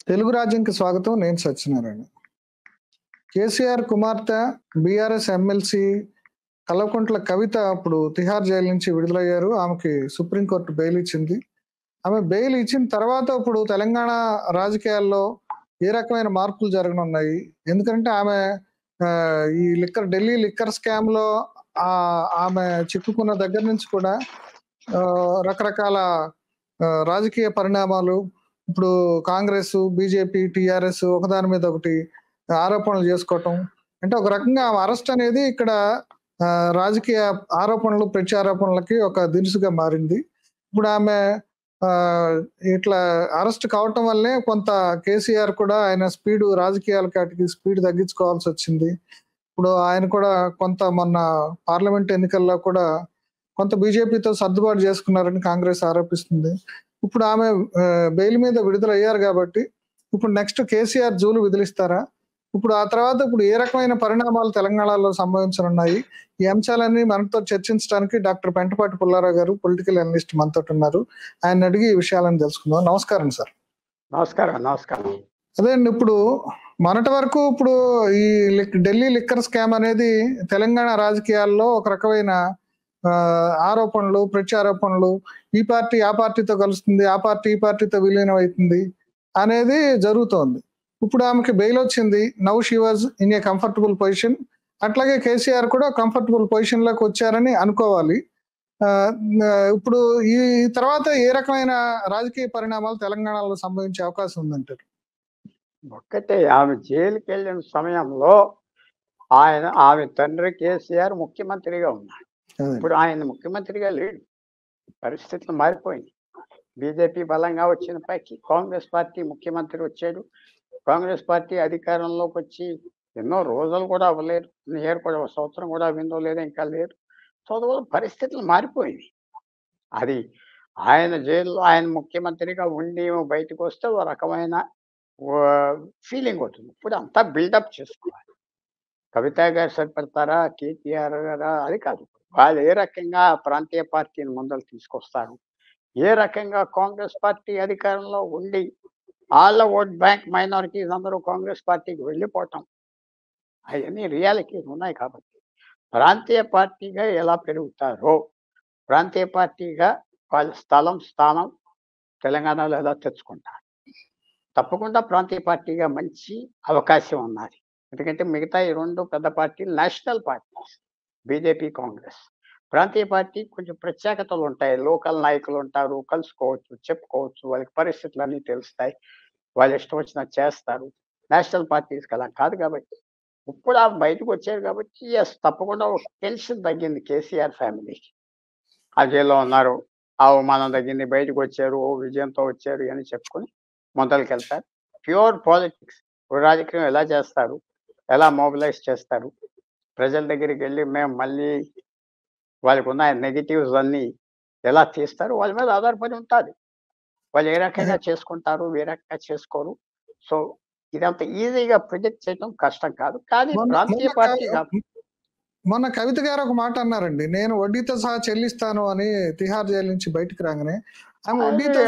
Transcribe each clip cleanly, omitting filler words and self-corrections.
తెలుగు రాజ్యంకి స్వాగతం. నేను సత్యనారాయణ. కేసీఆర్ కుమార్తె బీఆర్ఎస్ ఎమ్మెల్సీ కల్వకుంట్ల కవిత ఇప్పుడు తిహార్ జైలు నుంచి విడుదలయ్యారు. ఆమెకి సుప్రీంకోర్టు బెయిల్ ఇచ్చింది. ఆమె బెయిల్ ఇచ్చిన తర్వాత ఇప్పుడు తెలంగాణ రాజకీయాల్లో ఏ రకమైన మార్పులు జరగనున్నాయి? ఎందుకంటే ఆమె ఈ ఢిల్లీ లిక్కర్ స్కామ్ లో ఆమె చిక్కుకున్న దగ్గర నుంచి కూడా రకరకాల రాజకీయ పరిణామాలు ఇప్పుడు కాంగ్రెస్, బీజేపీ, టీఆర్ఎస్ ఒకదాని మీద ఒకటి ఆరోపణలు చేసుకోవటం, అంటే ఒక రకంగా అరెస్ట్ అనేది ఇక్కడ రాజకీయ ఆరోపణలు, ప్రత్యారోపణలకి ఒక దినుసుగా మారింది. ఇప్పుడు ఆమె ఇట్లా అరెస్ట్ కావటం వల్లే కొంత కేసీఆర్ కూడా ఆయన స్పీడ్ రాజకీయాలకి స్పీడ్ తగ్గించుకోవాల్సి వచ్చింది. ఇప్పుడు ఆయన కూడా కొంత మొన్న పార్లమెంట్ ఎన్నికల్లో కూడా కొంత బీజేపీతో సర్దుబాటు చేసుకున్నారని కాంగ్రెస్ ఆరోపిస్తుంది. ఇప్పుడు ఆమె బెయిల్ మీద విడుదలయ్యారు కాబట్టి ఇప్పుడు నెక్స్ట్ కేసీఆర్ జూలు విదిలిస్తారా? ఇప్పుడు ఆ తర్వాత ఇప్పుడు ఏ రకమైన పరిణామాలు తెలంగాణలో సంభవించనున్నాయి? ఈ అంశాలన్నీ మనతో చర్చించడానికి డాక్టర్ పెంటపాటి పుల్లారావు గారు, పొలిటికల్ అనలిస్ట్ మనతో ఉన్నారు. ఆయన అడిగి ఈ విషయాలను తెలుసుకుందాం. నమస్కారం సార్. నమస్కారం. అదే అండి, ఇప్పుడు మొన్నటి వరకు ఇప్పుడు ఈ ఢిల్లీ లిక్కర్ స్కామ్ అనేది తెలంగాణ రాజకీయాల్లో ఒక రకమైన ఆరోపణలు, ప్రత్యారోపణలు, ఈ పార్టీ ఆ పార్టీతో కలుస్తుంది, ఆ పార్టీ ఈ పార్టీతో విలీనం అవుతుంది అనేది జరుగుతోంది. ఇప్పుడు ఆమెకి బెయిల్ వచ్చింది. Now she was in a comfortable position. అట్లాగే కేసీఆర్ కూడా కంఫర్టబుల్ పొజిషన్ లోకి వచ్చారని అనుకోవాలి. ఇప్పుడు ఈ తర్వాత ఏ రకమైన రాజకీయ పరిణామాలు తెలంగాణలో సంభవించే అవకాశం ఉందంటారు? ఒక్కటే, ఆమె జైలుకి వెళ్ళిన సమయంలో ఆమె తండ్రి కేసీఆర్ ముఖ్యమంత్రిగా ఉన్నాడు. ఇప్పుడు ఆయన ముఖ్యమంత్రిగా లేడు. పరిస్థితులు మారిపోయింది. బీజేపీ బలంగా వచ్చినప్పటికీ కాంగ్రెస్ పార్టీ ముఖ్యమంత్రి వచ్చాడు. కాంగ్రెస్ పార్టీ అధికారంలోకి వచ్చి ఎన్నో రోజులు కూడా అవ్వలేదు, ఇయర్ కూడా, సంవత్సరం కూడా అవిందో లేదో ఇంకా లేదు. సో పరిస్థితులు మారిపోయింది. అది ఆయన జైల్లో ఆయన ముఖ్యమంత్రిగా ఉండి బయటకు వస్తే ఓ రకమైన ఫీలింగ్ అవుతుంది. ఇప్పుడు అంతా బిల్డప్ చేసుకోవాలి. కవిత గారు సరిపడతారా, కేటీఆర్ గారా, అది కాదు. వాళ్ళు ఏ రకంగా ప్రాంతీయ పార్టీని ముందలు తీసుకొస్తారు, ఏ రకంగా కాంగ్రెస్ పార్టీ అధికారంలో ఉండి వాళ్ళ ఓట్ బ్యాంక్ మైనారిటీస్ అందరూ కాంగ్రెస్ పార్టీకి వెళ్ళిపోవటం, అవన్నీ రియాలిటీస్ ఉన్నాయి. కాబట్టి ప్రాంతీయ పార్టీగా ఎలా పెరుగుతారో, ప్రాంతీయ పార్టీగా వాళ్ళ స్థానం తెలంగాణలో ఎలా తెచ్చుకుంటారు. తప్పకుండా ప్రాంతీయ పార్టీగా మంచి అవకాశం ఉన్నది. ఎందుకంటే మిగతా ఈ రెండు పెద్ద పార్టీలు నేషనల్ పార్టీస్, బీజేపీ, కాంగ్రెస్. ప్రాంతీయ పార్టీ కొంచెం ప్రత్యేకతలు ఉంటాయి. లోకల్ నాయకులు ఉంటారు, కలుసుకోవచ్చు, చెప్పుకోవచ్చు, వాళ్ళకి పరిస్థితులు అన్నీ తెలుస్తాయి, వాళ్ళు ఇష్టం వచ్చినట్టు చేస్తారు. నేషనల్ పార్టీస్కి అలా కాదు. కాబట్టి ఇప్పుడు ఆ బయటకు వచ్చారు కాబట్టి ఎస్, తప్పకుండా ఒక టెన్షన్ తగ్గింది కేసీఆర్ ఫ్యామిలీకి. ఆ జైల్లో ఉన్నారు, అవమానం తగ్గింది, బయటకు వచ్చారు, ఓ విజయంతో వచ్చారు అని చెప్పుకొని మొదలుకి వెళ్తారు. ప్యూర్ పాలిటిక్స్, రాజకీయం ఎలా చేస్తారు, ఎలా మొబిలైజ్ చేస్తారు, ప్రజల దగ్గరికి వెళ్ళి మేము మళ్ళీ వాళ్ళకు ఉన్న నెగిటివ్స్ అన్నీ ఎలా తీస్తారు, వాళ్ళ మీద ఆధారపడి ఉంటుంది. వాళ్ళు ఏ రకంగా చేసుకుంటారు, ఏ రకంగా చేసుకోరు. సో ఇదంత ఈజీగా ప్రిడిక్ట్ చేయడం కష్టం కాదు. కానీ ప్రాంతీయ పార్టీ మొన్న కవిత గారు ఒక మాట అన్నారండి, నేను వడ్డీతో సహా చెల్లిస్తాను అని. తిహార్ జైలు నుంచి బయటకు రాగానే ఆమె వడ్డీతో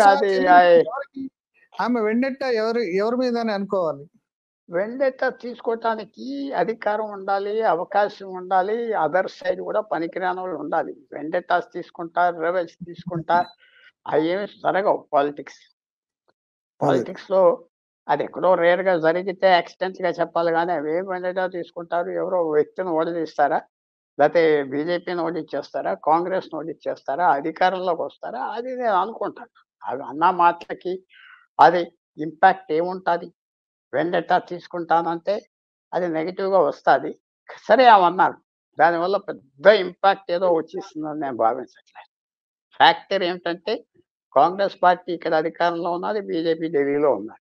ఆమె వెండెట్ట ఎవరి మీద అని అనుకోవాలి? వెండెట్ట తీసుకోవటానికి అధికారం ఉండాలి, అవకాశం ఉండాలి, అదర్ సైడ్ కూడా పనికిరాని వాళ్ళు ఉండాలి. వెండెటాస్ తీసుకుంటారు, రెవెల్స్ తీసుకుంటారు, అవి ఏమి జరగవు పాలిటిక్స్ లో. అది ఎక్కడో రేర్ గా జరిగితే యాక్సిడెంట్ గా చెప్పాలి, కానీ అవి ఏం వెండెటా తీసుకుంటారు? ఎవరో వ్యక్తిని ఓడిస్తారా, లేకపోతే బీజేపీని ఓడిచ్చేస్తారా, కాంగ్రెస్ ఓడిచ్చేస్తారా, అధికారంలోకి వస్తారా? అది నేను అనుకుంటాను. అవి అన్న మాటలకి అది ఇంపాక్ట్ ఏముంటుంది? వెండెటా తీసుకుంటానంటే అది నెగిటివ్గా వస్తుంది. సరే అవన్నారు, దానివల్ల పెద్ద ఇంపాక్ట్ ఏదో వచ్చేస్తుందని నేను భావించట్లేదు. ఫ్యాక్టర్ ఏమిటంటే కాంగ్రెస్ పార్టీ ఇక్కడ అధికారంలో ఉన్నది, బీజేపీ ఢిల్లీలో ఉన్నారు,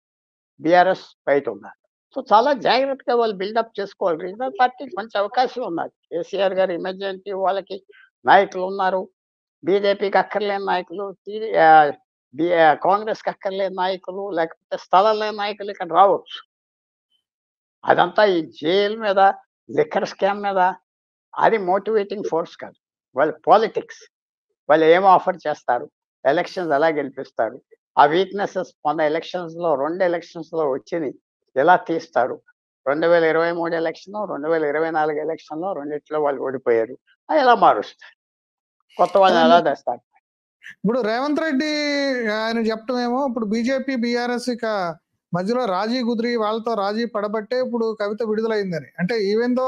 బీఆర్ఎస్ బయట ఉన్నారు. సో చాలా జాగ్రత్తగా వాళ్ళు బిల్డప్ చేసుకోవాలి. రీజనల్ పార్టీకి మంచి అవకాశం ఉన్నది. కేసీఆర్ గారు ఎమర్జెన్సీ వాళ్ళకి నాయకులు ఉన్నారు, బీజేపీకి అక్కర్లేని నాయకులు, కాంగ్రెస్కి అక్కర్లేని నాయకులు, లేకపోతే స్థలం లేని నాయకులు ఇక్కడ రావచ్చు. అదంతా ఈ జైలు మీద, లిక్కర్ స్కామ్ మీద అది మోటివేటింగ్ ఫోర్స్ కాదు. వాళ్ళ పాలిటిక్స్, వాళ్ళు ఏం ఆఫర్ చేస్తారు, ఎలక్షన్స్ ఎలా గెలిపిస్తారు, ఆ వీక్నెసెస్ మొన్న ఎలక్షన్స్లో 2 ఎలక్షన్స్లో వచ్చినాయి. ఎలా తీస్తారు? 2023 ఎలక్షన్, 2024 ఎలక్షన్‌లో రెండిట్లో వాళ్ళు ఓడిపోయారు. అది ఎలా మారుస్తారు? కొత్త వాళ్ళని ఎలా తెస్తారు? ఇప్పుడు రేవంత్ రెడ్డి ఆయన చెప్పటమేమో ఇప్పుడు బీజేపీ బీఆర్ఎస్ ఇక మధ్యలో రాజీ కుదిరి వాళ్ళతో రాజీ పడబట్టే ఇప్పుడు కవిత విడుదలైందని. అంటే ఈవెన్ దో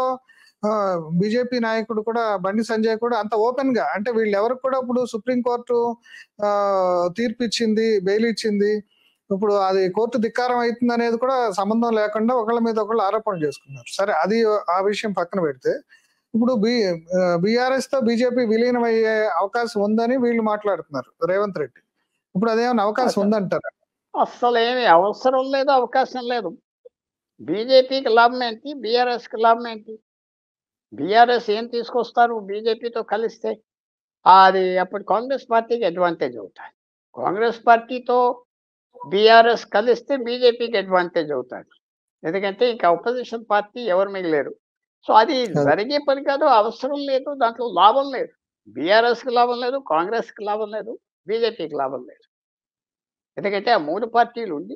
బీజేపీ నాయకుడు కూడా బండి సంజయ్ కూడా అంత ఓపెన్ గా, అంటే వీళ్ళు ఎవరికి కూడా ఇప్పుడు సుప్రీంకోర్టు తీర్పు ఇచ్చింది, బెయిల్ ఇచ్చింది, ఇప్పుడు అది కోర్టు ధిక్కారం అవుతుంది అనేది కూడా సంబంధం లేకుండా ఒకళ్ళ మీద ఒకళ్ళు ఆరోపణలు చేసుకున్నారు. సరే, అది ఆ విషయం పక్కన పెడితే ఇప్పుడు బీఆర్ఎస్ తో బీజేపీ విలీనం అయ్యే అవకాశం ఉందని వీళ్ళు మాట్లాడుతున్నారు, రేవంత్ రెడ్డి. ఇప్పుడు అదేమైనా అవకాశం ఉందంటారా? అస్సలు ఏమి అవసరం లేదు, అవకాశం లేదు. బీజేపీకి లాభం ఏంటి? బీఆర్ఎస్కి లాభం ఏంటి? బీఆర్ఎస్ ఏం తీసుకొస్తారు బీజేపీతో కలిస్తే? అది అప్పుడు కాంగ్రెస్ పార్టీకి అడ్వాంటేజ్ అవుతాయి. కాంగ్రెస్ పార్టీతో బీఆర్ఎస్ కలిస్తే బీజేపీకి అడ్వాంటేజ్ అవుతాడు. ఎందుకంటే ఇంకా అపోజిషన్ పార్టీ ఎవరు మిగిలేరు. సో అది జరిగే పని కాదు, అవసరం లేదు, దాంట్లో లాభం లేదు. బీఆర్ఎస్కి లాభం లేదు, కాంగ్రెస్కి లాభం లేదు, బీజేపీకి లాభం లేదు. ఎందుకంటే ఆ 3 పార్టీలు ఉండి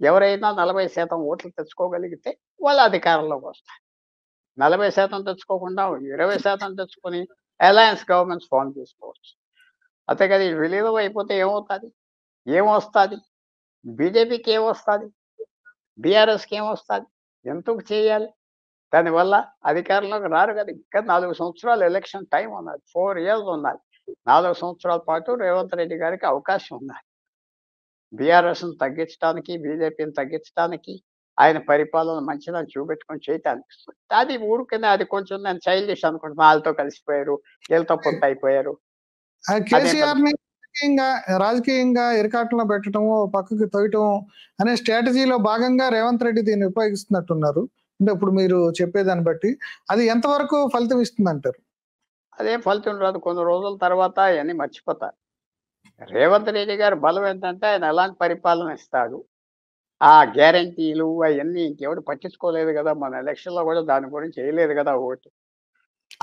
ఎవరైనా 40% ఓట్లు తెచ్చుకోగలిగితే వాళ్ళు అధికారంలోకి వస్తారు. 40% తెచ్చుకోకుండా 20% తెచ్చుకొని అలయన్స్ గవర్నమెంట్స్ ఫామ్ చేసుకోవచ్చు. అంతేకాదు విలీనం అయిపోతే ఏమవుతుంది? ఏమొస్తుంది? బీజేపీకి ఏమొస్తుంది? బీఆర్ఎస్కి ఏమొస్తుంది? ఎందుకు చేయాలి? దానివల్ల అధికారంలోకి రారు కదా. ఇంకా 4 సంవత్సరాలు ఎలక్షన్ టైం ఉన్నది, 4 ఇయర్స్ ఉన్నది. 4 సంవత్సరాల పాటు రేవంత్ రెడ్డి గారికి అవకాశం ఉన్నది. బీఆర్ఎస్ను తగ్గించడానికి, బీజేపీని తగ్గించడానికి, ఆయన పరిపాలన మంచిదని చూపెట్టుకొని చేయటానికి. అది ఊరికనే అది కొంచెం నేను చైల్డిష్ అనుకుంటున్నా. వాళ్ళతో కలిసిపోయారు, వీళ్ళతో పొత్తు అయిపోయారు. కేసీఆర్ ని రాజకీయంగా ఇరకాటంలో పెట్టడం, పక్కకి తొయ్యటం అనే స్ట్రాటజీలో భాగంగా రేవంత్ రెడ్డి దీన్ని ఉపయోగిస్తున్నట్టున్నారు. అంటే ఇప్పుడు మీరు చెప్పేదాన్ని బట్టి అది ఎంతవరకు ఫలితం ఇస్తుంది అంటారు? అదేం ఫలితం రాదు. కొన్ని రోజుల తర్వాత అవన్నీ మర్చిపోతారు. రేవంత్ రెడ్డి గారి బలం ఏంటంటే ఆయన ఎలాంటి పరిపాలన ఇస్తాడు, ఆ గ్యారంటీలు అవన్నీ ఇంకెవడు పట్టించుకోలేదు కదా. మన ఎలక్షన్లో కూడా దాని గురించి వేయలేదు కదా ఓటు.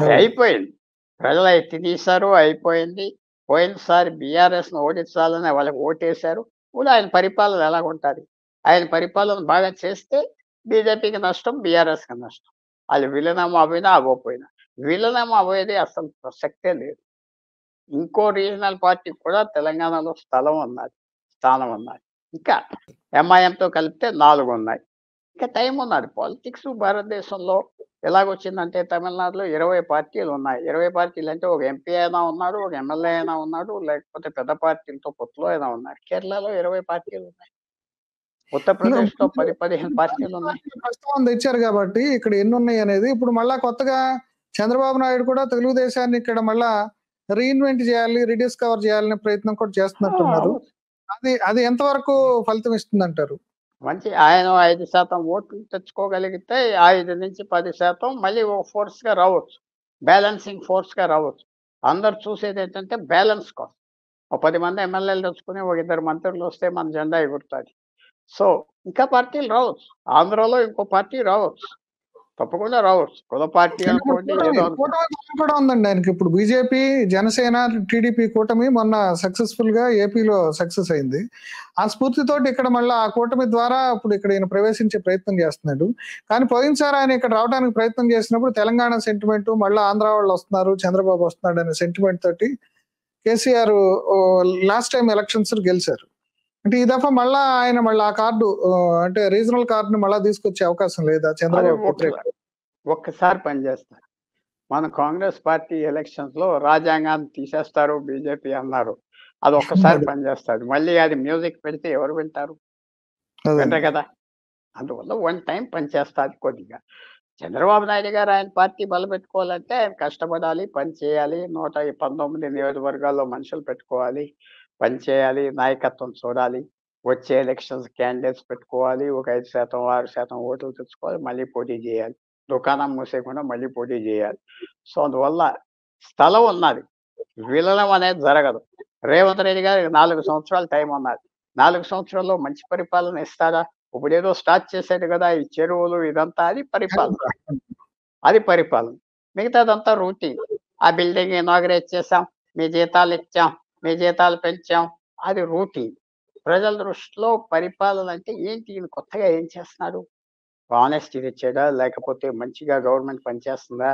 అది అయిపోయింది. ప్రజలు ఎత్తి తీశారు, అయిపోయింది. పోయినసారి బీఆర్ఎస్ను ఓడించాలని వాళ్ళకి ఓటేశారు. ఇప్పుడు ఆయన పరిపాలన ఎలాగుంటుంది? ఆయన పరిపాలన బాగా చేస్తే బీజేపీకి నష్టం, బీఆర్ఎస్కి నష్టం. వాళ్ళు విలీనం అవ్వినా అవ్వకపోయినా. విలీనం అవ్వేది అసలు ప్రసక్తే లేదు. ఇంకో రీజనల్ పార్టీకి కూడా తెలంగాణలో స్థానం ఉన్నది. ఇంకా ఎంఐఎంతో కలిపితే 4 ఉన్నాయి. ఇంకా టైం ఉన్నది. పాలిటిక్స్ భారతదేశంలో ఎలాగొచ్చిందంటే తమిళనాడులో 20 పార్టీలు ఉన్నాయి. 20 పార్టీలు అంటే ఒక ఎంపీ అయినా ఉన్నారు, ఒక ఎమ్మెల్యే అయినా ఉన్నాడు, లేకపోతే పెద్ద పార్టీలతో పొత్తులో అయినా ఉన్నారు. కేరళలో 20 పార్టీలు ఉన్నాయి. ఉత్తరప్రదేశ్లో 10-15 పార్టీలు ఉన్నాయి. ప్రస్తుతం తెచ్చారు కాబట్టి ఇక్కడ ఎన్ని ఉన్నాయి అనేది. ఇప్పుడు మళ్ళా కొత్తగా చంద్రబాబు నాయుడు కూడా తెలుగుదేశాన్ని ఇక్కడ మళ్ళా రీఇన్వెంట్ చేయాలి, రీడిస్కవర్ చేయాలనే ప్రయత్నం కూడా చేస్తున్నట్టున్నారు. అది ఎంతవరకు ఫలితం ఇస్తుంది అంటారు? మంచి ఆయన 5% ఓట్లు తెచ్చుకోగలిగితే 5-10% మళ్ళీ ఒక ఫోర్స్గా రావచ్చు, బ్యాలెన్సింగ్ ఫోర్స్గా రావచ్చు. అందరు చూసేది ఏంటంటే బ్యాలెన్స్ కోసం. ఒక 10 మంది ఎమ్మెల్యేలు తెచ్చుకుని ఒక 2 మంత్రులు వస్తే మన జెండా ఎగురుతుంది. సో ఇంకా పార్టీలు రావచ్చు. ఆంధ్రాలో ఇంకో పార్టీ రావచ్చు, తప్పకుండా రావచ్చు. కుల పార్టీ అనుకోండి, ఏదో కూడా ఉందండి ఆయనకి. ఇప్పుడు బీజేపీ, జనసేన, టీడీపీ కూటమి మొన్న సక్సెస్ఫుల్ గా ఏపీలో సక్సెస్ అయింది. ఆ స్ఫూర్తితోటి ఇక్కడ మళ్ళీ ఆ కూటమి ద్వారా ఇప్పుడు ఇక్కడ ఈయన ప్రవేశించే ప్రయత్నం చేస్తున్నాడు. కానీ పోయినసారి ఆయన ఇక్కడ రావడానికి ప్రయత్నం చేసినప్పుడు తెలంగాణ సెంటిమెంట్, మళ్ళీ ఆంధ్ర వాళ్ళు వస్తున్నారు, చంద్రబాబు వస్తున్నాడు అనే సెంటిమెంట్ తోటి కేసీఆర్ లాస్ట్ టైం ఎలక్షన్స్ గెలిచారు. అంటే ఈ దఫా మళ్ళా ఆయన మళ్ళీ ఆ కార్డు, అంటే రీజనల్ కార్డుని మళ్ళా తీసుకొచ్చే అవకాశం లేదా చంద్రబాబు? ఒక్కసారి పనిచేస్తారు. మన కాంగ్రెస్ పార్టీ ఎలక్షన్స్ లో రాజ్యాంగాన్ని తీసేస్తారు బీజేపీ అన్నారు. అది ఒక్కసారి పనిచేస్తుంది. మళ్ళీ అది మ్యూజిక్ పెడితే ఎవరు వింటారు? వింటారు కదా. అందువల్ల 1 టైం పనిచేస్తుంది కొద్దిగా. చంద్రబాబు నాయుడు గారు ఆయన పార్టీ బలపెట్టుకోవాలంటే ఆయన కష్టపడాలి, పని చేయాలి. 119 నియోజకవర్గాల్లో మనుషులు పెట్టుకోవాలి, పని చేయాలి, నాయకత్వం చూడాలి. వచ్చే ఎలక్షన్స్ క్యాండిడేట్స్ పెట్టుకోవాలి, ఒక 5%, 6% ఓట్లు తెచ్చుకోవాలి, మళ్ళీ పోటీ చేయాలి. దుకాణం మూసేయకుండా మళ్ళీ పోటీ చేయాలి. సో అందువల్ల స్థలం ఉన్నది, విలీనం అనేది జరగదు. రేవంత్ రెడ్డి గారు 4 సంవత్సరాలు టైం ఉన్నది. 4 సంవత్సరాల్లో మంచి పరిపాలన ఇస్తారా? ఇప్పుడు ఏదో స్టార్ట్ చేశాడు కదా ఈ చెరువులు ఇదంతా, అది పరిపాలన. మిగతాదంతా రూటీన్. ఆ బిల్డింగ్ ఇనాగరేట్ చేసాం, మీ జీతాలు ఇచ్చాం, మీ జీతాలు పెంచాం, అది రూటీన్. ప్రజల దృష్టిలో పరిపాలన అంటే ఏంటి, ఈయన కొత్తగా ఏం చేస్తున్నాడు, ఆనెస్టీ తెచ్చాడా, లేకపోతే మంచిగా గవర్నమెంట్ పనిచేస్తుందా,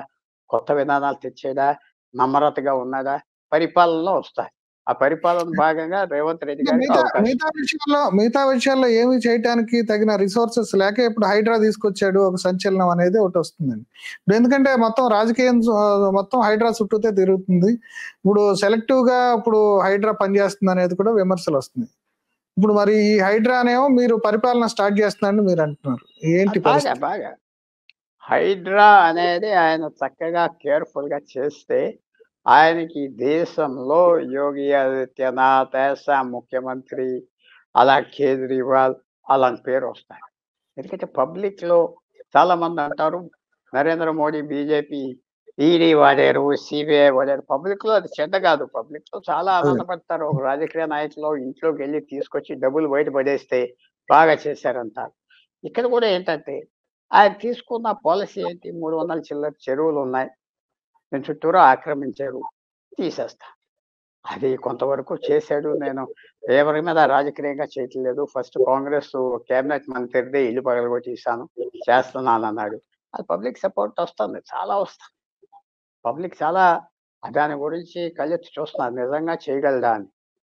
కొత్త విధానాలు తెచ్చాడా, నమ్రతగా ఉన్నాడా, పరిపాలనలో వస్తాయి. ఆ పరిపాలన భాగంగా రేవంత్ రెడ్డి గారికి అవకాశం. మిగతా విషయాల్లో ఏమి చేయడానికి తగిన రిసోర్సెస్ లేక ఇప్పుడు హైడ్రా తీసుకొచ్చాడు, ఒక సంచలనం అనేది ఒకటి వస్తుందండి. ఇప్పుడు ఎందుకంటే మొత్తం రాజకీయం మొత్తం హైడ్రా చుట్టూతే తిరుగుతుంది. ఇప్పుడు సెలెక్టివ్ గా ఇప్పుడు హైడ్రా పనిచేస్తుంది అనేది కూడా విమర్శలు వస్తున్నాయి. ఇప్పుడు మరి ఈ హైడ్రా అనేమో మీరు పరిపాలన స్టార్ట్ చేస్తున్నారని మీరు అంటున్నారు, ఏంటి? బాగా హైడ్రా అనేది ఆయన చక్కగా కేర్ఫుల్ గా చేస్తే ఆయనకి దేశంలో యోగి ఆదిత్యనాథ్, అస్సాం ముఖ్యమంత్రి, అలా కేజ్రీవాల్ అలాంటి పేరు వస్తాయి. ఎందుకంటే పబ్లిక్ లో చాలా మంది అంటారు నరేంద్ర మోడీ బీజేపీ ఈడీ వాడారు, సిబిఐ వాడారు. పబ్లిక్ లో అది చెడ్డ కాదు, పబ్లిక్ లో చాలా ఆనందపడతారు. ఒక రాజకీయ నాయకులు ఇంట్లోకి వెళ్ళి తీసుకొచ్చి డబ్బులు బయట పడేస్తే బాగా చేశారంటారు. ఇక్కడ కూడా ఏంటంటే ఆయన తీసుకున్న పాలసీ ఏంటి, 300 చిల్లర చెరువులు ఉన్నాయి, నేను చుట్టూరా ఆక్రమించారు, తీసేస్తా. అది కొంతవరకు చేశాడు. నేను ఎవరి మీద రాజకీయంగా చేయట్లేదు, ఫస్ట్ కాంగ్రెస్ కేబినెట్ మంత్రిదే ఇల్లు పగలగొట్టేసాను, చేస్తున్నాను అన్నాడు. అది పబ్లిక్ సపోర్ట్ వస్తుంది, చాలా వస్తుంది. పబ్లిక్ చాలా దాని గురించి కళ్ళెత్తి చూస్తున్నారు, నిజంగా చేయగలదా అని,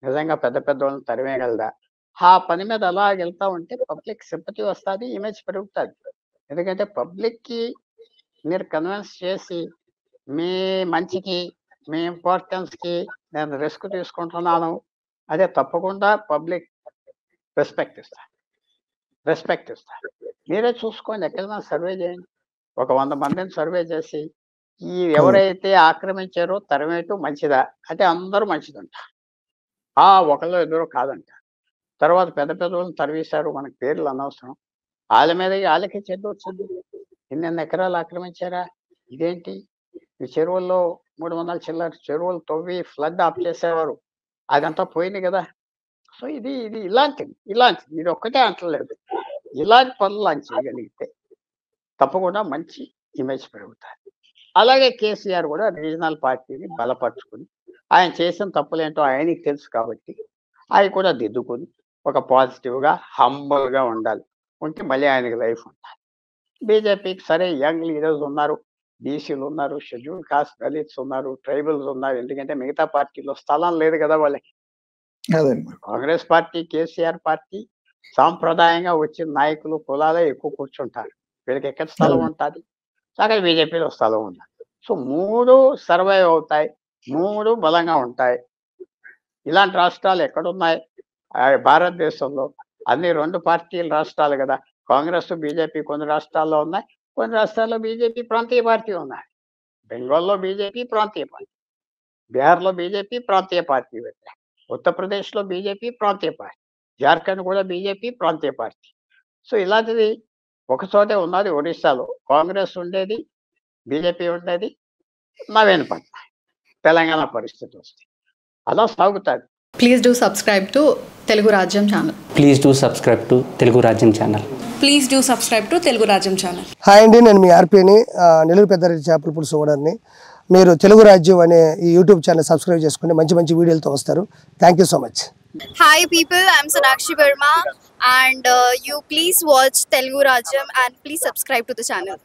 నిజంగా పెద్ద పెద్ద వాళ్ళని తరిమేయగలదా. ఆ పని మీద అలా వెళ్తా ఉంటే పబ్లిక్ సింపతి వస్తుంది, ఇమేజ్ పెరుగుతుంది. ఎందుకంటే పబ్లిక్కి మీరు కన్విన్స్ చేసి మీ మంచికి, మీ ఇంపార్టెన్స్కి నేను రిస్క్ తీసుకుంటున్నాను, అదే తప్పకుండా పబ్లిక్ రెస్పెక్ట్ ఇస్తారు. మీరే చూసుకోండి, ఎక్కడైనా సర్వే చేయండి, ఒక 100 మందిని సర్వే చేసి ఈ ఎవరైతే ఆక్రమించారో తరిమేయటం మంచిదా అంటే అందరూ మంచిదంట, ఒకళ్ళు ఎదురు కాదంట. తర్వాత పెద్ద పెద్ద వాళ్ళని తరివేశారు, మనకు పేర్లు అనవసరం, వాళ్ళ మీద వాళ్ళకే చెడ్డ వచ్చింది. ఇన్ని ఎకరాలు ఆక్రమించారా, ఇదేంటి, ఈ చెరువుల్లో 300 చిల్లర చెరువులు తవ్వి ఫ్లడ్ ఆఫ్ చేసేవారు, అదంతా పోయింది కదా. సో ఇది ఇలాంటిది ఇది ఒక్కటే అంటలేదు, ఇలాంటి పనులు ఆయన చేయగలిగితే తప్పకుండా మంచి ఇమేజ్ పెరుగుతాయి. అలాగే కేసీఆర్ కూడా రీజనల్ పార్టీని బలపరుచుకుని ఆయన చేసిన తప్పులేంటో ఆయనకి తెలుసు కాబట్టి అవి కూడా దిద్దుకుని ఒక పాజిటివ్గా హంబల్గా ఉండాలి, ఉంటే మళ్ళీ ఆయనకి లైఫ్ ఉండాలి. బీజేపీకి సరే యంగ్ లీడర్స్ ఉన్నారు, బీసీలు ఉన్నారు, షెడ్యూల్ కాస్ట్ దళిత్స్ ఉన్నారు, ట్రైబల్స్ ఉన్నారు, ఎందుకంటే మిగతా పార్టీలో స్థలం లేదు కదా వాళ్ళకి. కాంగ్రెస్ పార్టీ, కేసీఆర్ పార్టీ సాంప్రదాయంగా వచ్చిన నాయకులు కులాలే ఎక్కువ కూర్చుంటారు, వీళ్ళకి ఎక్కడ స్థలం ఉంటుంది, అక్కడ బీజేపీలో స్థలం ఉంది. సో 3 సర్వైవ్ అవుతాయి, 3 బలంగా ఉంటాయి. ఇలాంటి రాష్ట్రాలు ఎక్కడున్నాయి భారతదేశంలో? అన్ని 2 పార్టీల రాష్ట్రాలు కదా, కాంగ్రెస్ బీజేపీ కొన్ని రాష్ట్రాల్లో ఉన్నాయి, కొన్ని రాష్ట్రాల్లో బీజేపీ ప్రాంతీయ పార్టీ ఉన్నాయి. బెంగాల్లో బీజేపీ ప్రాంతీయ పార్టీ, బీహార్లో బీజేపీ ప్రాంతీయ పార్టీ, ఉత్తరప్రదేశ్లో బీజేపీ ప్రాంతీయ పార్టీ, జార్ఖండ్ కూడా బీజేపీ ప్రాంతీయ పార్టీ. సో ఇలాంటిది ఒక చోటే ఉన్నది ఒడిశాలో, కాంగ్రెస్ ఉండేది, బీజేపీ ఉండేది, నవీన్ పట్నాయక్, తెలంగాణ పరిస్థితి వస్తుంది, అలా సాగుతుంది. Please do subscribe to Telugu రాజ్యం ఛానల్. హాయ్ అండి, నేను మీ ఆర్పీని, నెల్లూరు పెద్దారెడ్డి చేపల పులుసు ఓనర్ని. మీరు తెలుగు రాజ్యం అనే ఈ యూట్యూబ్ ఛానల్ సబ్స్క్రైబ్ చేసుకుని మంచి మంచి వీడియోలతో వస్తారు. Thank you so much. Hi people, I'm Sonakshi Verma and you please watch Telugu Rajyam and please subscribe to the channel.